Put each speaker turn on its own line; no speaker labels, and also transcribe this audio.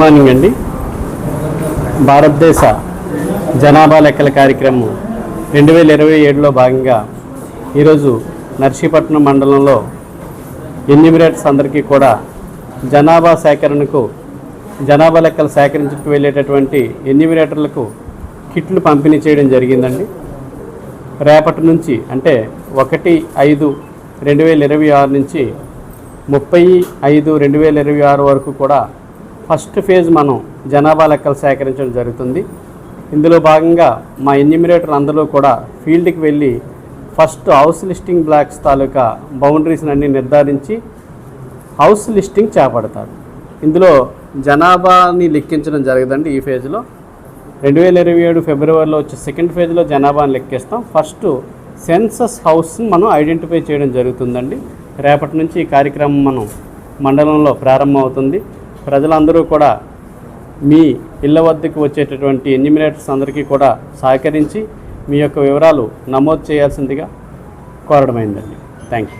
Morning అండి. భారతదేశ జనాభా లెక్కల కార్యక్రమం 2027లో భాగంగా ఈరోజు నర్సీపట్నం మండలంలో ఎన్యూమరేటర్స్ అందరికీ కూడా జనాభా లెక్కలు సేకరించుకు వెళ్ళేటటువంటి ఎన్యూమరేటర్లకు కిట్లు పంపిణీ చేయడం జరిగిందండి. రేపటి నుంచి అంటే 1/5/2026 నుంచి 30/5/2026 వరకు కూడా ఫస్ట్ ఫేజ్ మనం జనాభా లెక్కలు సేకరించడం జరుగుతుంది. ఇందులో భాగంగా మా ఎన్యూమరేటర్ అందరూ కూడా ఫీల్డ్కి వెళ్ళి ఫస్ట్ హౌస్ లిస్టింగ్ బ్లాక్స్ తాలూకా బౌండరీస్ అన్ని నిర్ధారించి హౌస్ లిస్టింగ్ చేపడతారు. ఇందులో జనాభాని లెక్కించడం జరగదండి. ఈ ఫేజ్లో 2027 ఫిబ్రవరిలో వచ్చే సెకండ్ ఫేజ్లో జనాభాని లెక్కిస్తాం. ఫస్ట్ సెన్సస్ హౌస్ని మనం ఐడెంటిఫై చేయడం జరుగుతుందండి. రేపటి నుంచి ఈ కార్యక్రమం మనం మండలంలో ప్రారంభమవుతుంది. ప్రజలందరూ కూడా మీ ఇళ్ల వద్దకు వచ్చేటటువంటి ఎన్యూమరేటర్స్ అందరికీ కూడా సహకరించి మీ యొక్క వివరాలు నమోదు చేయాల్సిందిగా కోరడమైందండి. Thank you.